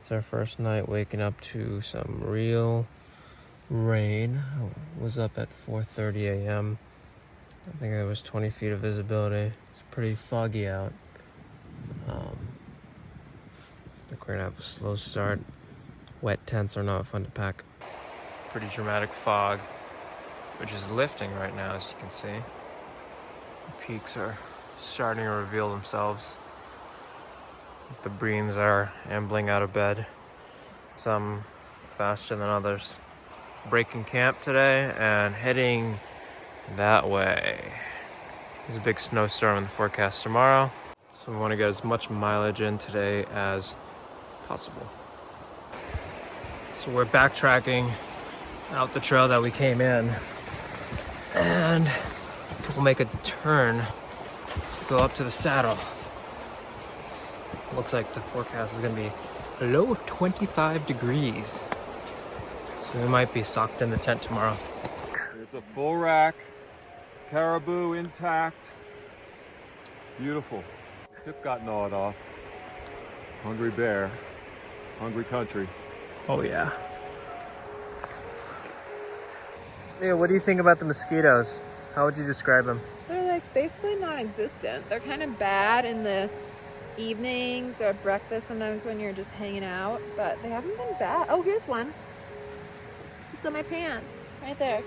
It's our first night waking up to some real rain. I was up at 4:30 a.m. I think there was 20 feet of visibility. It's pretty foggy out. I think we're gonna have a slow start. Wet tents are not fun to pack. Pretty dramatic fog, which is lifting right now, as you can see. The peaks are starting to reveal themselves. The breams are ambling out of bed, some faster than others. Breaking camp today and heading that way. There's a big snowstorm in the forecast tomorrow, so we want to get as much mileage in today as possible. So we're backtracking out the trail that we came in, and we'll make a turn to go up to the saddle. Looks like the forecast is going to be a low of 25 degrees. So we might be socked in the tent tomorrow. It's a full rack, caribou intact, beautiful. Tip got gnawed off. Hungry bear, hungry country. Oh yeah. Yeah, what do you think about the mosquitoes? How would you describe them? They're like basically non-existent. They're kind of bad in the evenings or breakfast sometimes when you're just hanging out, but they haven't been bad. Oh, here's one. It's on my pants right there.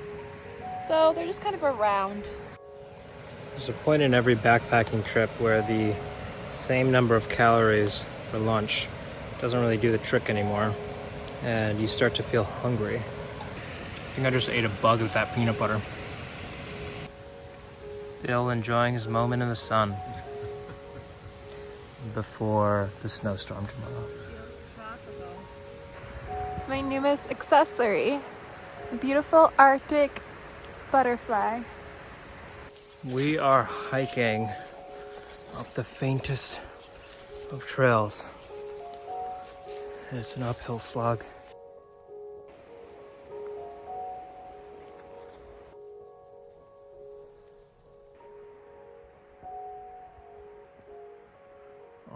So they're just kind of around. There's a point in every backpacking trip where the same number of calories for lunch doesn't really do the trick anymore, and you start to feel hungry. I think I just ate a bug with that peanut butter. Bill enjoying his moment in the sun before the snowstorm tomorrow. It's my newest accessory, a beautiful Arctic butterfly. We are hiking up the faintest of trails. It's an uphill slog.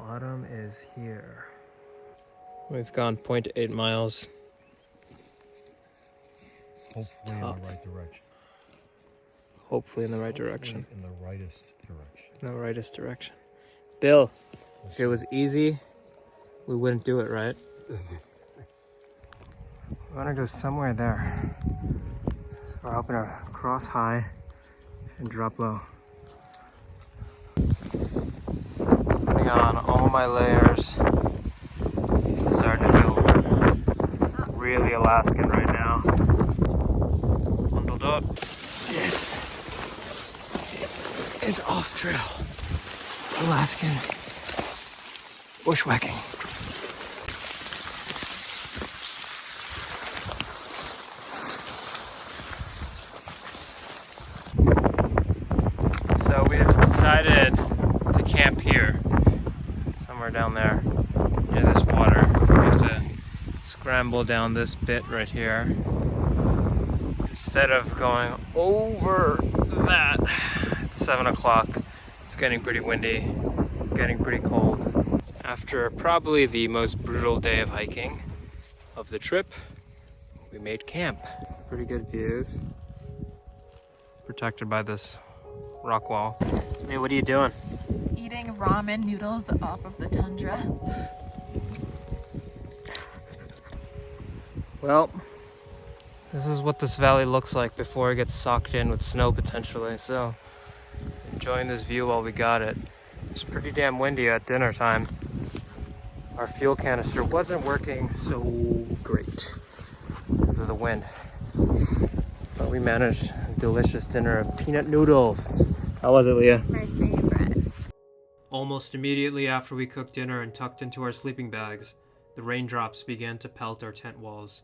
Autumn is here. We've gone 0.8 miles. Hopefully in the right direction. Hopefully in the right direction. In the rightest direction. In the rightest direction. Bill, if it was easy, we wouldn't do it, right? We want to go somewhere there. So we're hoping to cross high and drop low. Putting on all my layers. It's starting to feel really Alaskan right now. Bundled up. This is off trail Alaskan bushwhacking. So we have decided to camp here, somewhere down there near this water. We have to scramble down this bit right here instead of going over that. It's 7 o'clock. It's getting pretty windy, getting pretty cold. After probably the most brutal day of hiking of the trip, we made camp. Pretty good views. Protected by this rock wall. Hey, what are you doing? Eating ramen noodles off of the tundra. Well, this is what this valley looks like before it gets socked in with snow potentially, so enjoying this view while we got it. It's pretty damn windy at dinner time. Our fuel canister wasn't working so great because of the wind, but we managed a delicious dinner of peanut noodles. How was it, Leah? My favorite. Almost immediately after we cooked dinner and tucked into our sleeping bags, the raindrops began to pelt our tent walls.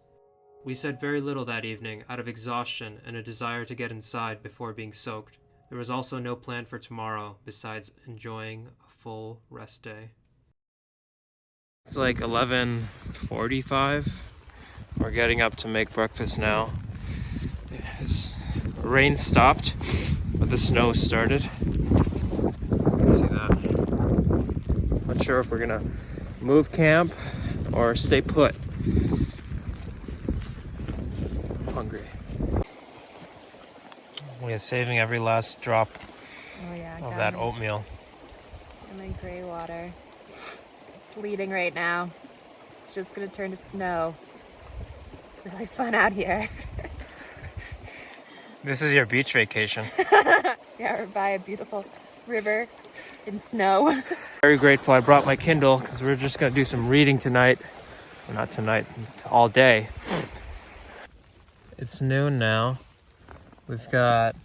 We said very little that evening out of exhaustion and a desire to get inside before being soaked. There was also no plan for tomorrow besides enjoying a full rest day. It's like 11:45. We're getting up to make breakfast now. The rain stopped, but the snow started. You can see that. Not sure if we're gonna move camp or stay put. I'm hungry. We are saving every last drop of that oatmeal. And my gray water. It's sleeting right now. It's just gonna turn to snow. It's really fun out here. This is your beach vacation. Yeah, we're by a beautiful river in snow. Very grateful I brought my Kindle because we're just gonna do some reading tonight. Well, not tonight, all day. It's noon now. We've got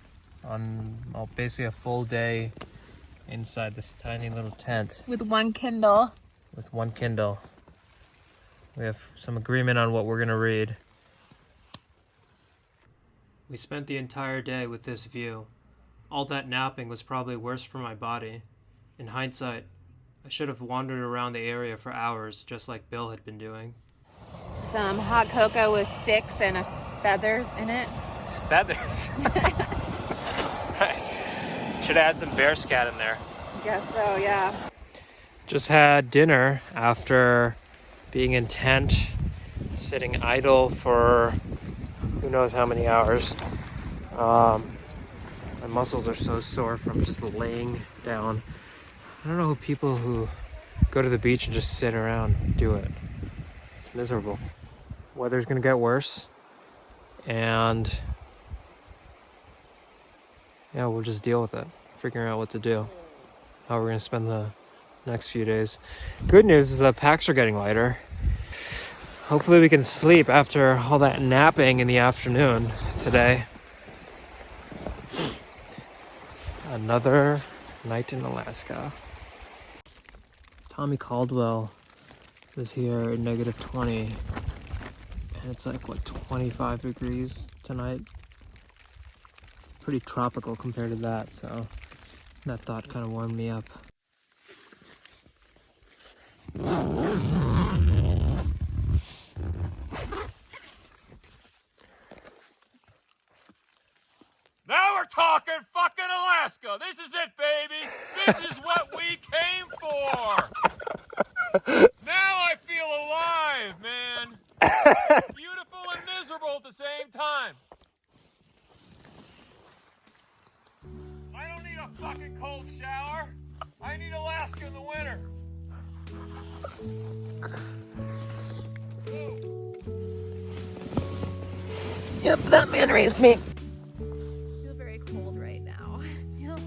basically a full day inside this tiny little tent. With one Kindle. With one Kindle. We have some agreement on what we're gonna read. We spent the entire day with this view. All that napping was probably worse for my body. In hindsight, I should have wandered around the area for hours, just like Bill had been doing. Some hot cocoa with sticks and feathers in it. It's feathers? Should add some bear scat in there. I guess so, yeah. Just had dinner after being in tent, sitting idle for who knows how many hours. My muscles are so sore from just laying down. I don't know who people who go to the beach and just sit around do it. It's miserable. Weather's gonna get worse, and yeah, we'll just deal with it. Figuring out what to do, how we're gonna spend the next few days. Good news is that packs are getting lighter. Hopefully we can sleep after all that napping in the afternoon today. Another night in Alaska. Tommy Caldwell is here at -20, and it's like, what, 25 degrees tonight? Pretty tropical compared to that, so that thought kind of warmed me up. Now we're talking fucking Alaska. This is it, baby. This is what we came for. Now I feel alive, man. Beautiful and miserable at the same time. I don't need a fucking cold shower. I need Alaska in the winter. Yep, that man raised me. I feel very cold right now. I feel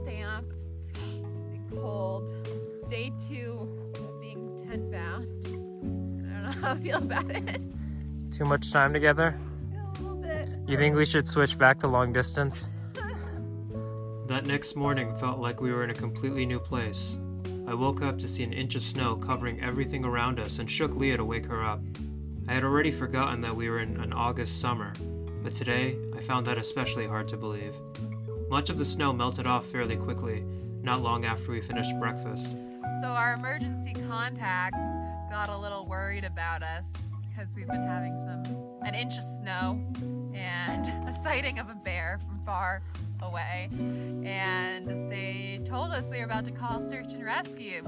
damp and cold. It's day 2 of being tent bound. I don't know how I feel about it. Too much time together? Yeah, a little bit. You think we should switch back to long distance? That next morning felt like we were in a completely new place. I woke up to see an inch of snow covering everything around us and shook Leah to wake her up. I had already forgotten that we were in an August summer, but today I found that especially hard to believe. Much of the snow melted off fairly quickly, not long after we finished breakfast. So our emergency contacts got a little worried about us because we've been having an inch of snow and a sighting of a bear from far away, and they told us they were about to call search and rescue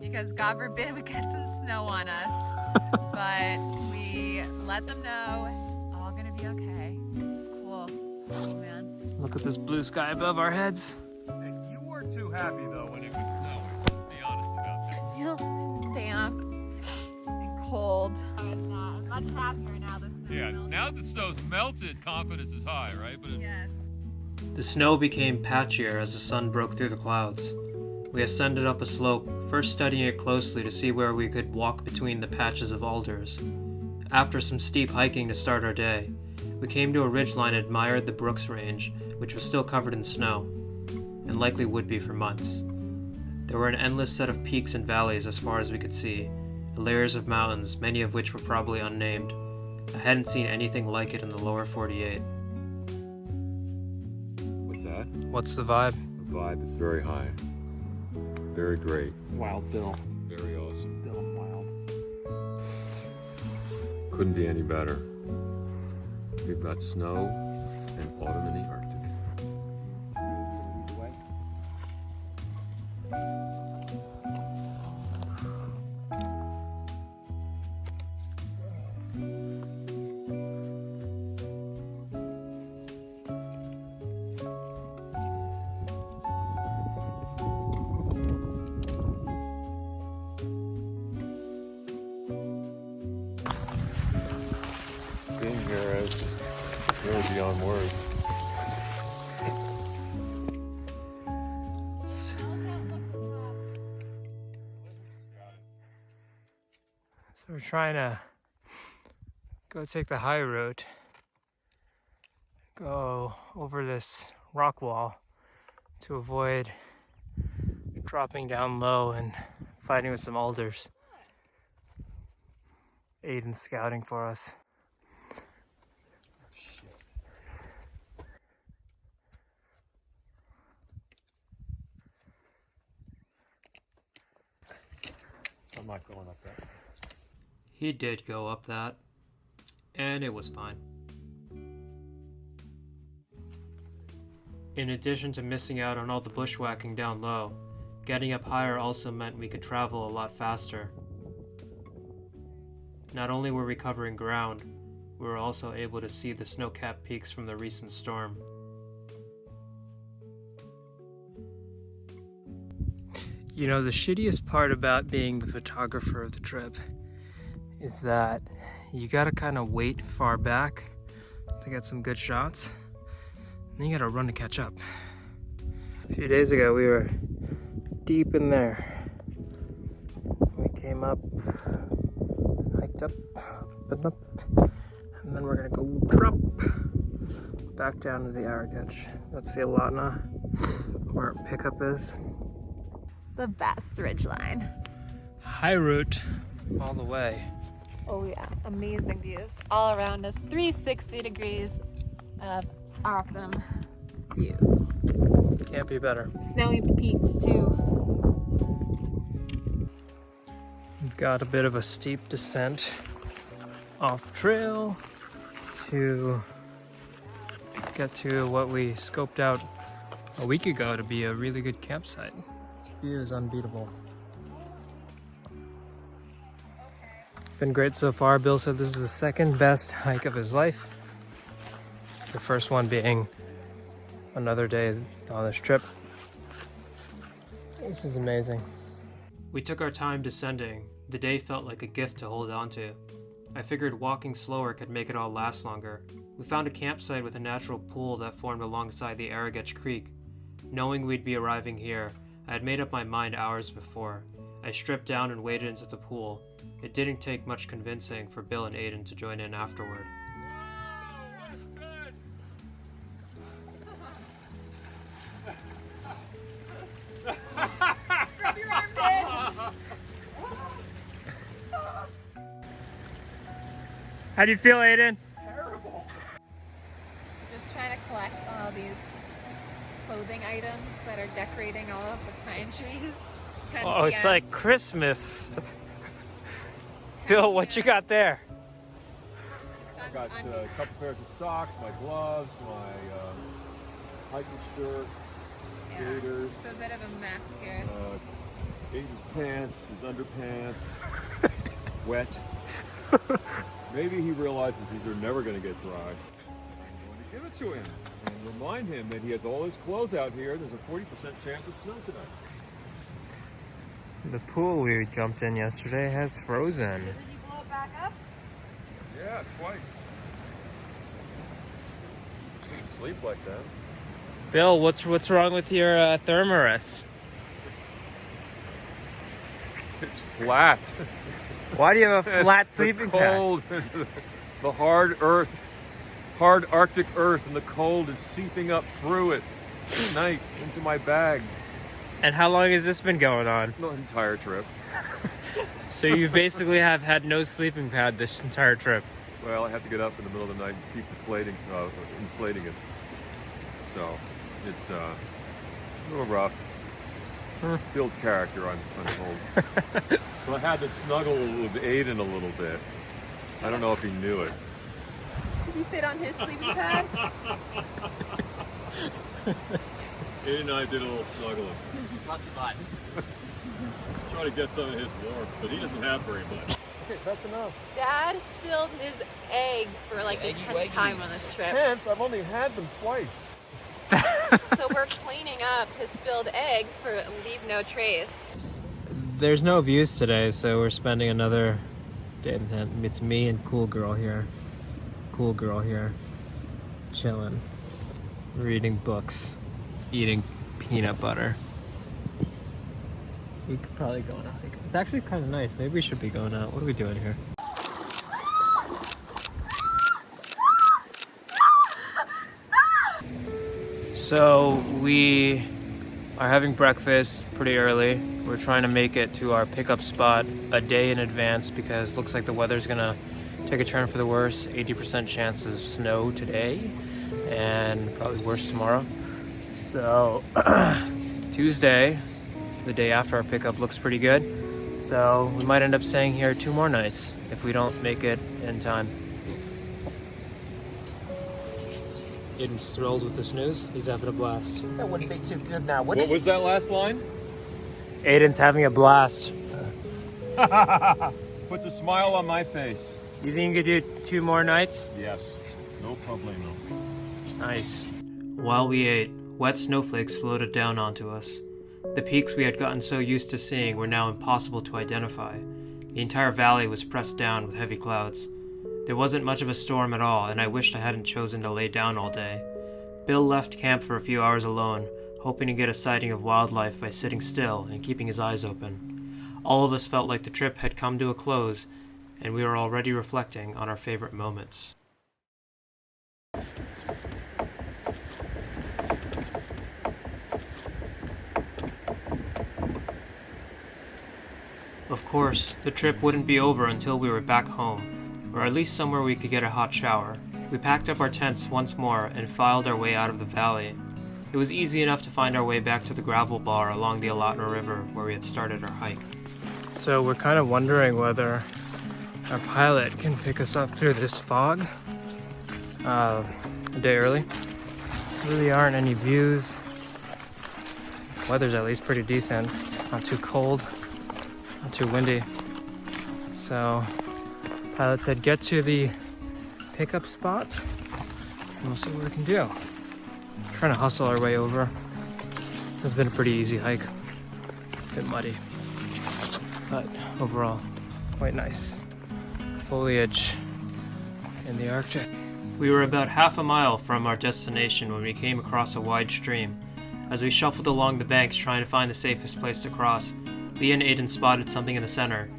because God forbid we get some snow on us. But we let them know it's all gonna be okay. It's cool. It's cool, man. Look at this blue sky above our heads. Hey, you weren't too happy though when it was snowing. Be honest about that. I feel damp and cold. I'm much happier now. The snow Yeah, melted. now that the snow's melted, confidence is high, right? But Yes. The snow became patchier as the sun broke through the clouds. We ascended up a slope, first studying it closely to see where we could walk between the patches of alders. After some steep hiking to start our day, we came to a ridgeline and admired the Brooks Range, which was still covered in snow, and likely would be for months. There were an endless set of peaks and valleys as far as we could see, layers of mountains, many of which were probably unnamed. I hadn't seen anything like it in the lower 48. what's that? What's the vibe? The vibe is very high. Very great. Wild Bill. Very awesome. Bill Wild. Couldn't be any better. We've got snow and autumn in the Arctic. beyond words. So we're trying to go take the high route, go over this rock wall to avoid dropping down low and fighting with some alders. Aiden's scouting for us. I'm not going up that. He did go up that, and it was fine. In addition to missing out on all the bushwhacking down low, getting up higher also meant we could travel a lot faster. Not only were we covering ground, we were also able to see the snow-capped peaks from the recent storm. You know, the shittiest part about being the photographer of the trip is that you gotta kind of wait far back to get some good shots, and then you gotta run to catch up. A few days ago, we were deep in there. We came up, hiked up, and up, and then we're gonna go drop back down to the Arrigetch. That's the Alana, where our pickup is. The best ridgeline. High route all the way. Oh yeah, amazing views all around us. 360 degrees of awesome views. Can't be better. Snowy peaks too. We've got a bit of a steep descent off trail to get to what we scoped out a week ago to be a really good campsite. This view is unbeatable. It's been great so far. Bill said this is the second best hike of his life. The first one being another day on this trip. This is amazing. We took our time descending. The day felt like a gift to hold on to. I figured walking slower could make it all last longer. We found a campsite with a natural pool that formed alongside the Arrigetch Creek. Knowing we'd be arriving here, I had made up my mind hours before. I stripped down and waded into the pool. It didn't take much convincing for Bill and Aiden to join in afterward. Scrub your armpits. How do you feel, Aiden? Just trying to collect all these clothing items that are decorating all of the pine trees. It's 10 Oh, it's PM. like Christmas. Bill, what you got there? The sun's Got on a couple pairs of socks, my gloves, my hiking shirt, yeah. gaiters, It's a bit of a mess here. Aiden's pants, his underpants, wet. Maybe he realizes these are never going to get dry. I'm going to give it to him and remind him that he has all his clothes out here. There's a 40% chance of snow tonight. The pool we jumped in yesterday has frozen. Did you blow it back up? Yeah, twice. Didn't sleep like that. Bill, what's wrong with your thermarest? It's flat. Why do you have a flat sleeping the pad? cold, the hard earth, hard Arctic earth, and the cold is seeping up through it at night into my bag. And how long has this been going on? The entire trip. So you basically have had no sleeping pad this entire trip. Well, I have to get up in the middle of the night and keep inflating it. So it's a little rough. Builds character, I'm told. But I had to snuggle with Aiden a little bit. I don't know if he knew it. Did you fit on his sleeping pad? Aiden and I did a little snuggling. Lots of fun. Trying to get some of his warmth, but he doesn't have very much. Okay, that's enough. Dad spilled his eggs for like the 10th time on this trip. 10th? I've only had them twice. So we're cleaning up his spilled eggs for leave no trace. There's no views today, so we're spending another day in the tent. It's me and Cool Girl here. chilling, reading books, eating peanut butter. We could probably go on a hike. It's actually kind of nice. Maybe we should be going out. What are we doing here? So we are having breakfast pretty early. We're trying to make it to our pickup spot a day in advance because it looks like the weather's gonna take a turn for the worse. 80% chance of snow today and probably worse tomorrow. So Tuesday, the day after our pickup, looks pretty good. So we might end up staying here 2 more nights if we don't make it in time. Aiden's thrilled with this news. He's having a blast. That wouldn't be too good now, would What it? was that last line? Aiden's having a blast. Puts a smile on my face. You think you could do 2 more nights? Yes, no problemo. Nice. While we ate, wet snowflakes floated down onto us. The peaks we had gotten so used to seeing were now impossible to identify. The entire valley was pressed down with heavy clouds. There wasn't much of a storm at all, and I wished I hadn't chosen to lay down all day. Bill left camp for a few hours alone, hoping to get a sighting of wildlife by sitting still and keeping his eyes open. All of us felt like the trip had come to a close, and we were already reflecting on our favorite moments. Of course, the trip wouldn't be over until we were back home, or at least somewhere we could get a hot shower. We packed up our tents once more and filed our way out of the valley. It was easy enough to find our way back to the gravel bar along the Alaskan River where we had started our hike. So we're kind of wondering whether our pilot can pick us up through this fog a day early. There really aren't any views. Weather's at least pretty decent. Not too cold, not too windy. So pilot said get to the pickup spot and we'll see what we can do. Trying to hustle our way over. It's been a pretty easy hike. A bit muddy, but overall quite nice. Foliage in the Arctic. We were about half a mile from our destination when we came across a wide stream. As we shuffled along the banks trying to find the safest place to cross, Lee and Aiden spotted something in the center.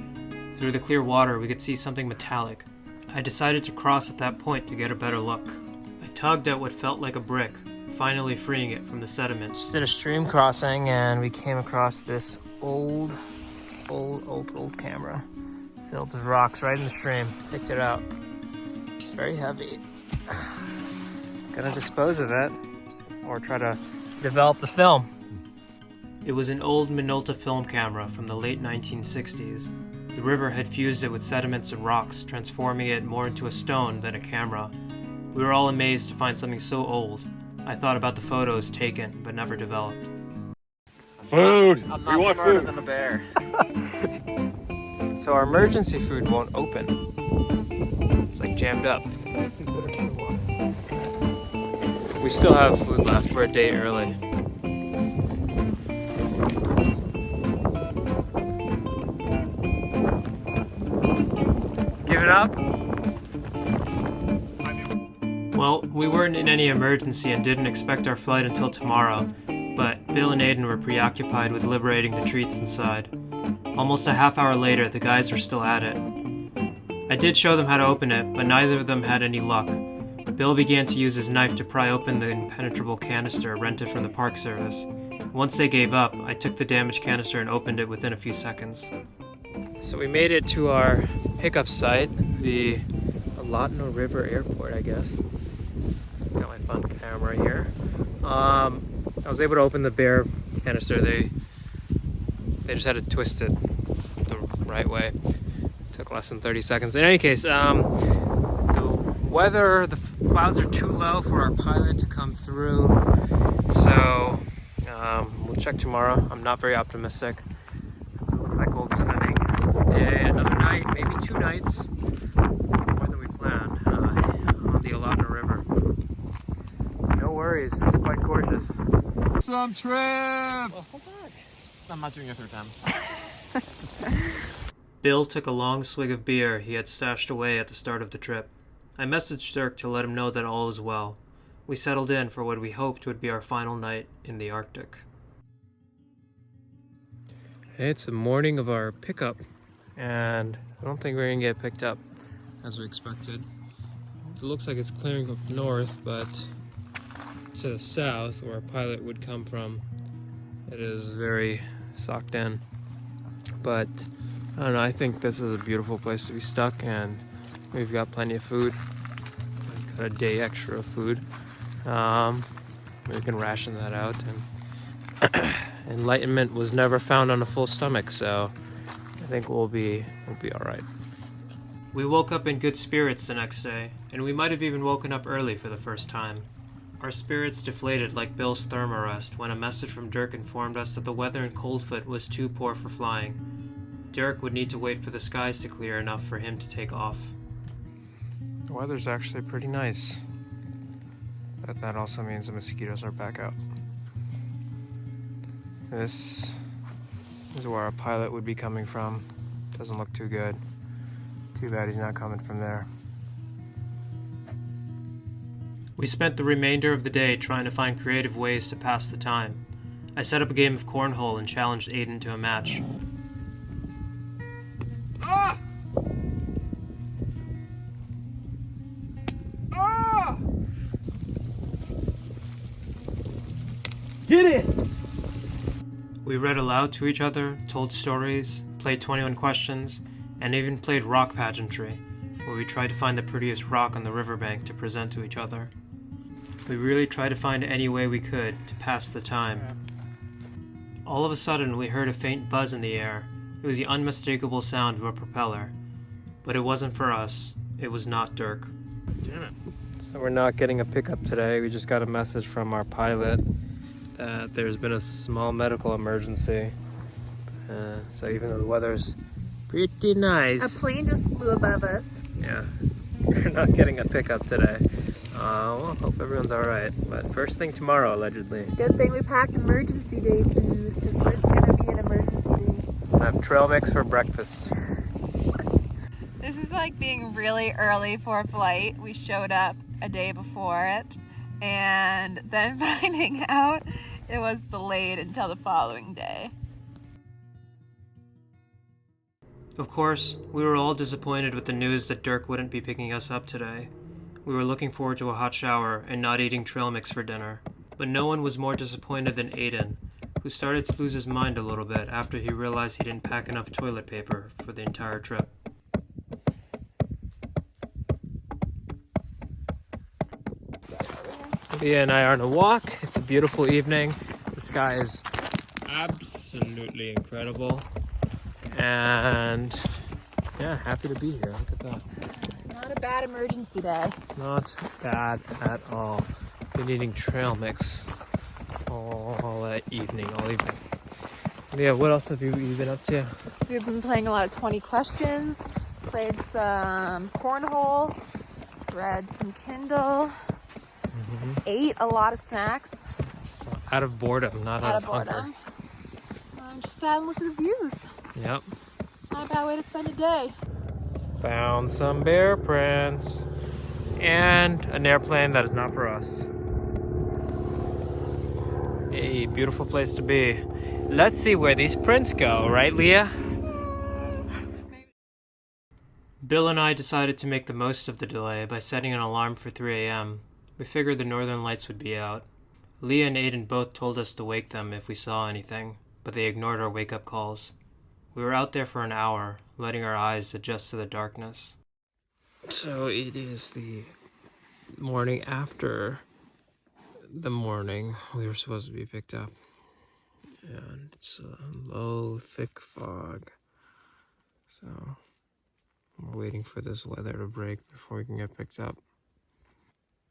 Through the clear water, we could see something metallic. I decided to cross at that point to get a better look. I tugged at what felt like a brick, finally freeing it from the sediment. Just did a stream crossing and we came across this old camera filled with rocks right in the stream. Picked it out. It's very heavy. Gonna dispose of it or try to develop the film. It was an old Minolta film camera from the late 1960s. The river had fused it with sediments and rocks, transforming it more into a stone than a camera. We were all amazed to find something so old. I thought about the photos taken, but never developed. Food! I'm not smarter than a bear. So our emergency food won't open. It's like jammed up. We still have food left. We're a day early. Give it up? Well, we weren't in any emergency and didn't expect our flight until tomorrow, but Bill and Aiden were preoccupied with liberating the treats inside. Almost a half hour later, the guys were still at it. I did show them how to open it, but neither of them had any luck. Bill began to use his knife to pry open the impenetrable canister rented from the Park Service. Once they gave up, I took the damaged canister and opened it within a few seconds. So we made it to our pickup site, the Alaskan River Airport, I guess. Got my fun camera here. I was able to open the bare canister. They just had to twist it the right way. It took less than 30 seconds. In any case, the weather, the clouds are too low for our pilot to come through. So we'll check tomorrow. I'm not very optimistic. Looks like we'll be spending a day, another night, maybe 2 nights, more than we planned, on the Alaskan River. No worries, it's quite gorgeous. Some trip! Well, hold on. I'm not doing it a third time. Bill took a long swig of beer he had stashed away at the start of the trip. I messaged Dirk to let him know that all was well. we settled in for what we hoped would be our final night in the Arctic. It's the morning of our pickup, and I don't think we're gonna get picked up as we expected. It looks like it's clearing up north, but to the south, where our pilot would come from, it is very socked in. But I don't know, I think this is a beautiful place to be stuck, and we've got plenty of food. We've got a day extra of food. We can ration that out, and enlightenment was never found on a full stomach, so I think we'll be all right. We woke up in good spirits the next day, and we might have even woken up early for the first time. Our spirits deflated like Bill's thermarest when a message from Dirk informed us that the weather in Coldfoot was too poor for flying. Dirk would need to wait for the skies to clear enough for him to take off. The weather's actually pretty nice, but that also means the mosquitoes are back out. This is where our pilot would be coming from. Doesn't look too good. Too bad he's not coming from there. We spent the remainder of the day trying to find creative ways to pass the time. I set up a game of cornhole and challenged Aiden to a match. Ah! Ah! Get it! We read aloud to each other, told stories, played 21 questions, and even played rock pageantry, where we tried to find the prettiest rock on the riverbank to present to each other. We really tried to find any way we could to pass the time. All of a sudden, we heard a faint buzz in the air. It was the unmistakable sound of a propeller. But it wasn't for us. It was not Dirk. Damn it. So we're not getting a pickup today. We just got a message from our pilot that there's been a small medical emergency. So even though the weather's pretty nice, A plane just flew above us. yeah, we're not getting a pickup today. Well, hope everyone's all right. But first thing tomorrow, allegedly. Good thing we packed emergency day food, because it's gonna be an emergency day. I have trail mix for breakfast. This is like being really early for a flight. We showed up a day before it, and then finding out it was delayed until the following day. Of course, we were all disappointed with the news that Dirk wouldn't be picking us up today. We were looking forward to a hot shower and not eating trail mix for dinner. But no one was more disappointed than Aiden, who started to lose his mind a little bit after he realized he didn't pack enough toilet paper for the entire trip. Leah and I are on a walk. It's a beautiful evening. The sky is absolutely incredible. And yeah, happy to be here. Look at that. Not a bad emergency day. Not bad at all. Been eating trail mix all evening. Yeah, what else have you been up to? We've been playing a lot of 20 questions, played some cornhole, read some Kindle, ate a lot of snacks. So out of boredom, not out of hunger. boredom. Just sat and looked at the views. Yep. Not a bad way to spend a day. Found some bear prints and an airplane that is not for us. A beautiful place to be. Let's see where these prints go, right, Leah? Bill and I decided to make the most of the delay by setting an alarm for 3 a.m. We figured the northern lights would be out. Leah and Aiden both told us to wake them if we saw anything, but they ignored our wake-up calls. We were out there for an hour, letting our eyes adjust to the darkness. So it is the morning after the morning we were supposed to be picked up. And it's a low, thick fog. So we're waiting for this weather to break before we can get picked up.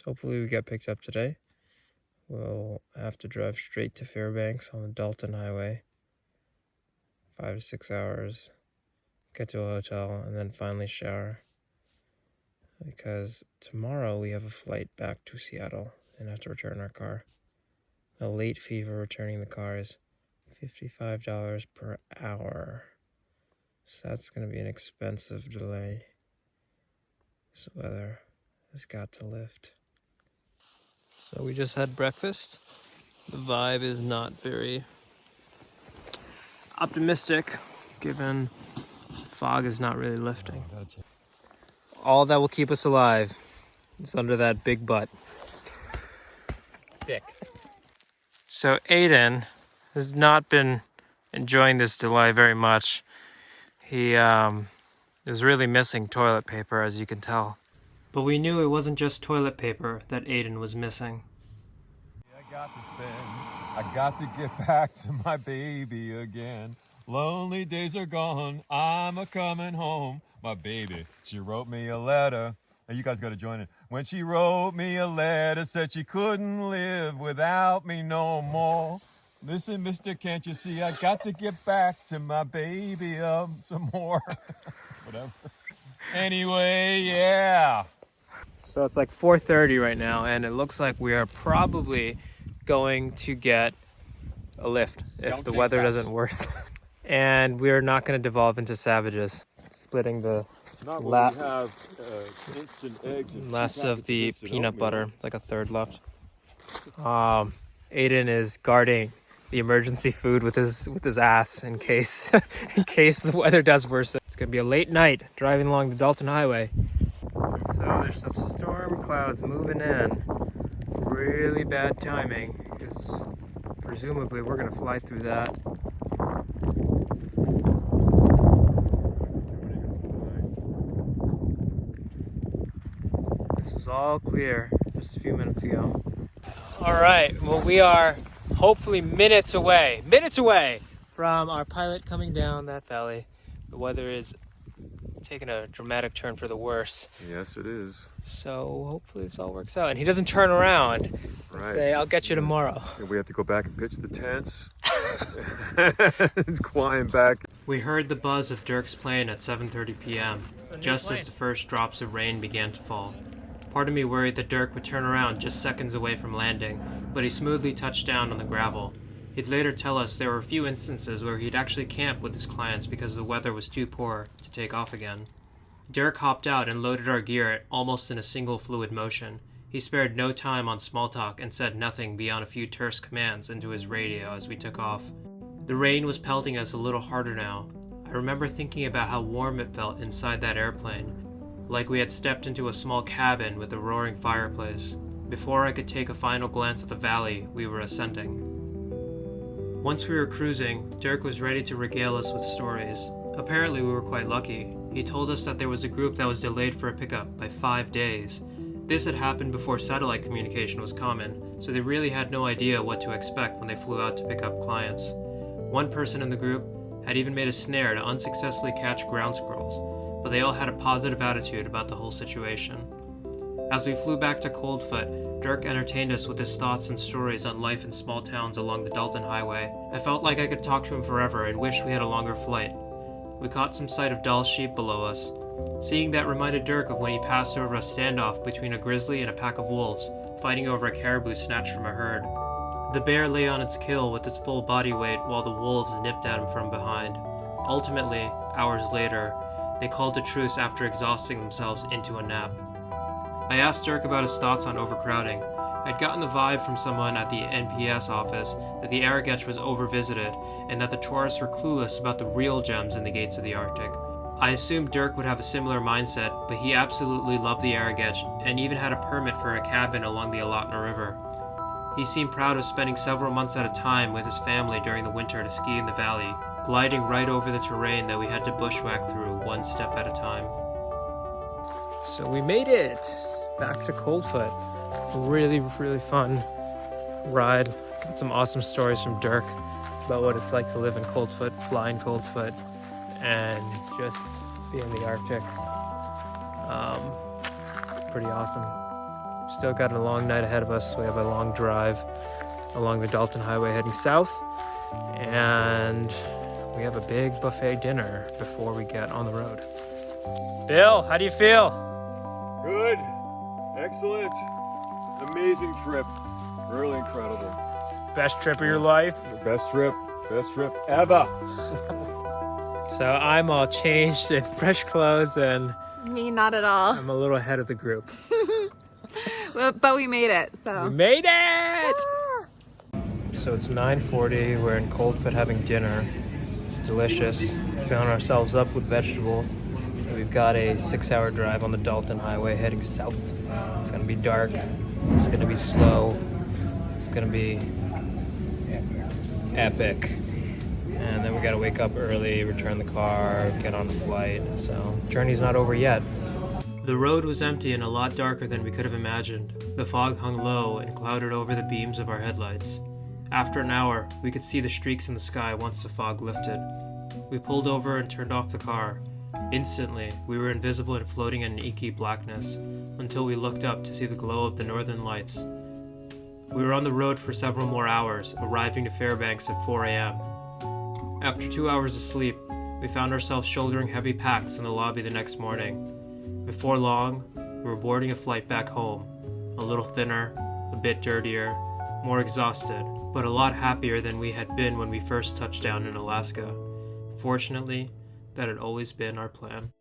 Hopefully we get picked up today. We'll have to drive straight to Fairbanks on the Dalton Highway. 5 to 6 hours. Get to a hotel and then finally shower. Because tomorrow we have a flight back to Seattle and have to return our car. The late fee for returning the car is $55 per hour. So that's going to be an expensive delay. This weather has got to lift. So we just had breakfast. The vibe is not very optimistic, given fog is not really lifting. All that will keep us alive is under that big butt. Thick. So Aiden has not been enjoying this delay very much. He is really missing toilet paper, as you can tell. But we knew it wasn't just toilet paper that Aiden was missing. I got to spend. I got to get back to my baby again. Lonely days are gone. I'm a coming home. My baby, she wrote me a letter. Hey, you guys got to join it. When she wrote me a letter, said she couldn't live without me no more. Listen, mister, can't you see? I got to get back to my baby some more. Whatever. Anyway, yeah. So it's like 4:30 right now, and it looks like we are probably going to get a lift if the weather doesn't worsen. And we're not going to devolve into savages, splitting the Not when we have instant eggs and last of the instant peanut oatmeal. butter. It's like a third left. Aiden is guarding the emergency food with his ass in case the weather does worsen. It's gonna be a late night driving along the Dalton Highway. So there's some storm clouds moving in. Really bad timing, because presumably we're gonna fly through that. This was all clear just a few minutes ago. All right, well, we are hopefully minutes away from our pilot coming down that valley. The weather is taking a dramatic turn for the worse. Yes, it is. So hopefully this all works out. And he doesn't turn around and say, I'll get you tomorrow. And we have to go back and pitch the tents. And climb back. We heard the buzz of Dirk's plane at 7:30 p.m., just as the first drops of rain began to fall. Part of me worried that Dirk would turn around just seconds away from landing, but he smoothly touched down on the gravel. He'd later tell us there were a few instances where he'd actually camped with his clients because the weather was too poor to take off again. Dirk hopped out and loaded our gear almost in a single fluid motion. He spared no time on small talk and said nothing beyond a few terse commands into his radio as we took off. The rain was pelting us a little harder now. I remember thinking about how warm it felt inside that airplane, like we had stepped into a small cabin with a roaring fireplace. Before I could take a final glance at the valley we were ascending. Once we were cruising, Dirk was ready to regale us with stories. Apparently we were quite lucky. He told us that there was a group that was delayed for a pickup by 5 days. This had happened before satellite communication was common, so they really had no idea what to expect when they flew out to pick up clients. One person in the group had even made a snare to unsuccessfully catch ground squirrels, but they all had a positive attitude about the whole situation. As we flew back to Coldfoot, Dirk entertained us with his thoughts and stories on life in small towns along the Dalton Highway. I felt like I could talk to him forever and wished we had a longer flight. We caught some sight of Dahl's sheep below us. Seeing that reminded Dirk of when he passed over a standoff between a grizzly and a pack of wolves, fighting over a caribou snatched from a herd. The bear lay on its kill with its full body weight while the wolves nipped at him from behind. Ultimately, hours later, they called a truce after exhausting themselves into a nap. I asked Dirk about his thoughts on overcrowding. I'd gotten the vibe from someone at the NPS office that the Arrigetch was overvisited and that the tourists were clueless about the real gems in the gates of the Arctic. I assumed Dirk would have a similar mindset, but he absolutely loved the Arrigetch and even had a permit for a cabin along the Alatna River. He seemed proud of spending several months at a time with his family during the winter to ski in the valley, gliding right over the terrain that we had to bushwhack through one step at a time. So we made it back to Coldfoot. Really, really fun ride. Got some awesome stories from Dirk about what it's like to live in Coldfoot, fly in Coldfoot, and just be in the Arctic. Pretty awesome. Still got a long night ahead of us. We have a long drive along the Dalton Highway heading south, and we have a big buffet dinner before we get on the road. Bill, how do you feel? Good. Excellent. Amazing trip. Really incredible. Best trip of your life? The best trip ever. So I'm all changed in fresh clothes, and Me, not at all. I'm a little ahead of the group. But we made it, so. We made it! So it's 9:40, we're in Coldfoot having dinner. It's delicious. Found ourselves up with vegetables. We've got a 6-hour drive on the Dalton Highway heading south. It's gonna be dark, it's gonna be slow, it's gonna be epic. And then we gotta wake up early, return the car, get on the flight, so journey's not over yet. The road was empty and a lot darker than we could have imagined. The fog hung low and clouded over the beams of our headlights. After an hour, we could see the streaks in the sky once the fog lifted. We pulled over and turned off the car. Instantly, we were invisible and floating in an inky blackness, until we looked up to see the glow of the northern lights. We were on the road for several more hours, arriving to Fairbanks at 4 a.m. After 2 hours of sleep, we found ourselves shouldering heavy packs in the lobby the next morning. Before long, we were boarding a flight back home, a little thinner, a bit dirtier, more exhausted, but a lot happier than we had been when we first touched down in Alaska. Fortunately, that had always been our plan.